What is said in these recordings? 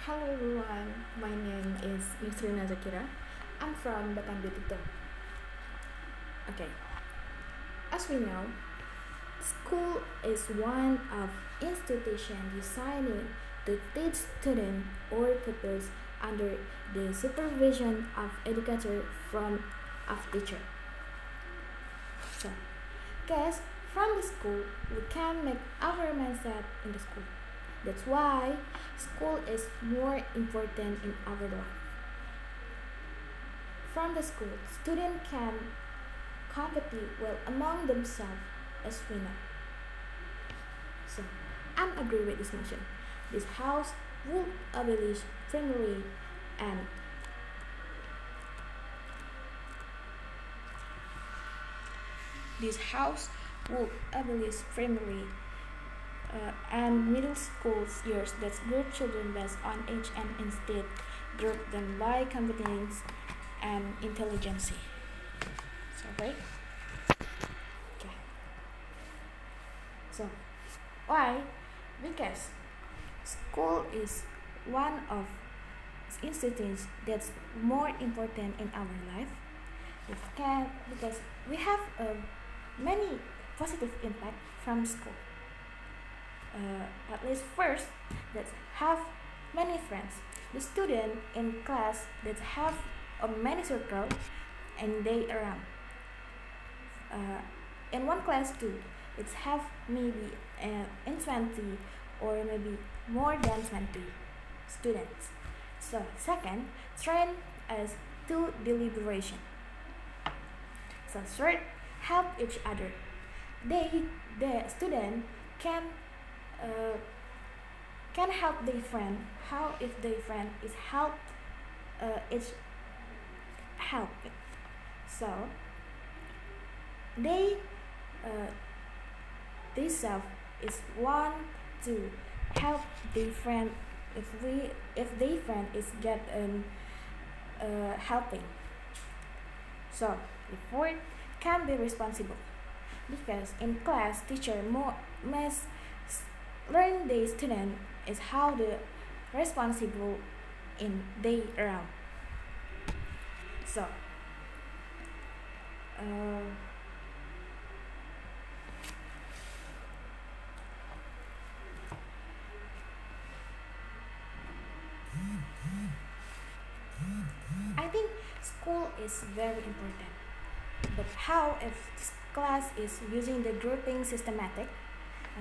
Hello everyone, my name is Nisrina Dzakirah. I'm from Bangka. Okay, as we know, school is one of institution designed to teach students or pupils under the supervision of educator from of teacher. So, guys, from the school we can make our mindset in the school. That's why school is more important in our life. From the school, students can compete well among themselves as we know. So, I agree with this mission. This house would abolish family and this house would abolish primary and middle school years that group children based on age and instead group them by competence and intelligence. So right? Okay. So why? Because school is one of institutions that's more important in our life. Because we have many positive impact from school. At least first, that have many friends. The student in class that have a many circle and they around. In one class too, it's have maybe in 20 or maybe more than 20 students. So second, train as to deliberation. So third, help each other. The student uh, can help their friend. How if their friend is helped, it's help. So they they self is want to help their friend if their friend is get helping. So the fourth can be responsible because in class teacher must learn the student is how the responsible in they around. So I think school is very important. But how if this class is using the grouping systematic?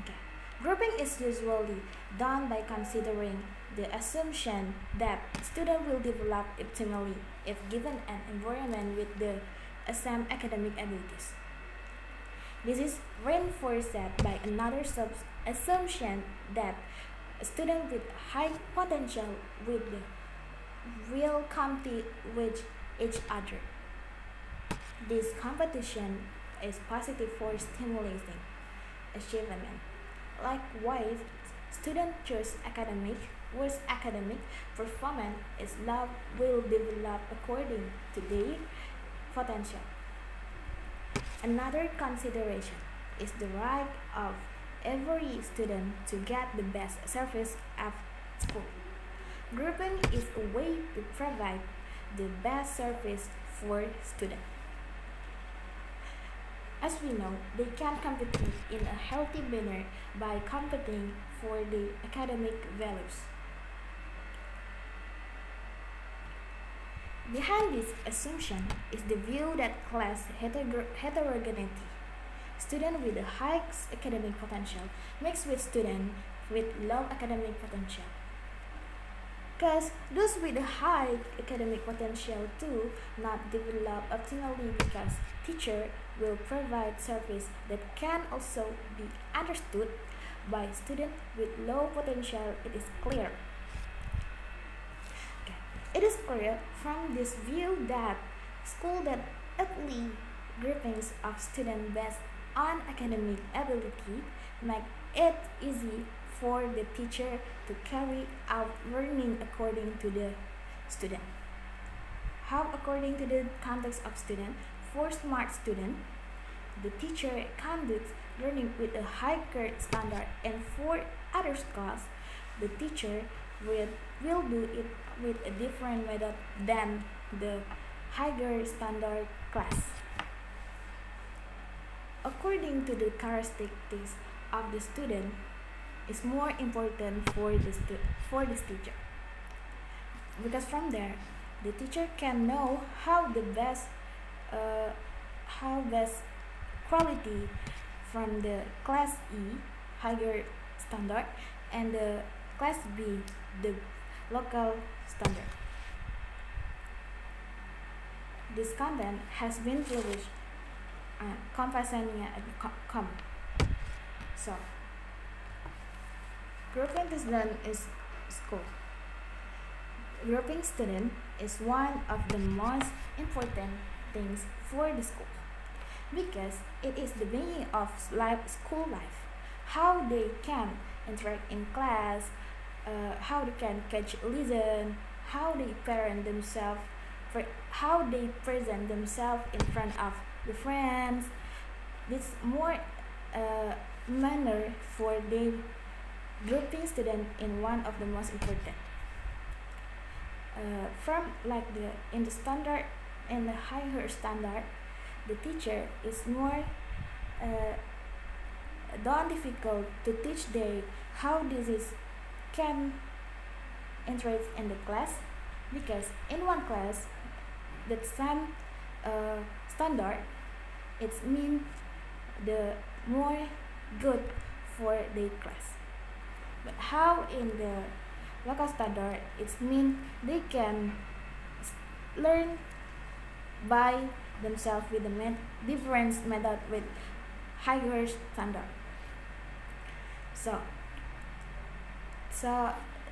Okay. Grouping is usually done by considering the assumption that student will develop optimally if given an environment with the same academic abilities. This is reinforced by another assumption that a student with high potential will compete with each other. This competition is positive for stimulating achievement. Likewise, students choose academic, whose academic performance is love will develop according to their potential. Another consideration is the right of every student to get the best service at school. Grouping is a way to provide the best service for students. As we know, they can compete in a healthy manner by competing for the academic values. Behind this assumption is the view that class heterogeneity, students with a high academic potential mixed with students with low academic potential. Because those with a high academic potential too not develop optimally because teacher will provide service that can also be understood by students with low potential. It is clear. Okay. It is clear from this view that school that only groupings of students based on academic ability make it easy for the teacher to carry out learning according to the student. How according to the context of student? For smart student, the teacher conducts learning with a higher standard, and for other class, the teacher will do it with a different method than the higher standard class. According to the characteristics of the student, is more important for this teacher, because from there the teacher can know how best quality from the class E higher standard and the class B the local standard. This content has been published on compasania.com. So, grouping the student is school. Grouping student is one of the most important things for the school, because it is the beginning of school life. How they can interact in class, how they can catch listen, how they parent themselves, how they present themselves in front of the friends. This more manner for the grouping student in one of the most important. From like in the higher standard, the teacher is more don't difficult to teach they how this is can interest in the class, because in one class that same standard, it's mean the more good for the class. But how in the local standard, it's mean they can learn by themselves with the different method with higher standard. So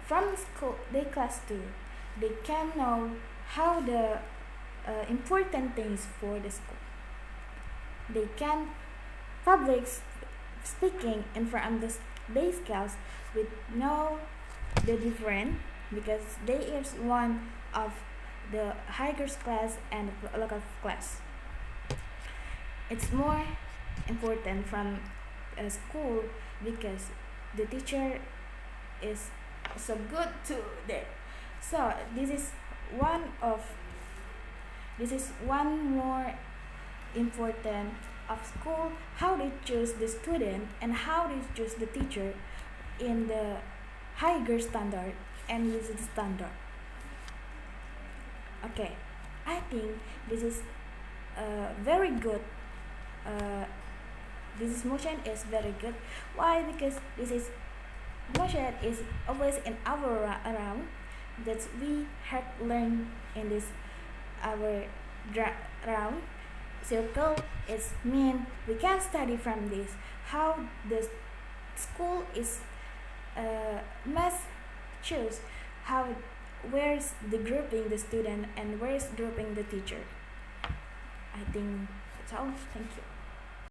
from school, they class 2, they can know how the important things for the school. They can public speaking in front of the scales with know the different, because they is one of the higher class and local class. It's more important from a school, because the teacher is so good to them. So this is one more important of school, how they choose the student and how they choose the teacher in the higher standard and use the standard. Okay, I think this is very good. This motion is very good. Why? Because this is motion is always in our around, that we have learned in this our round. Circle is mean we can study from this how the school is must choose how where's the grouping the student and where's grouping the teacher. I think that's all. Thank you.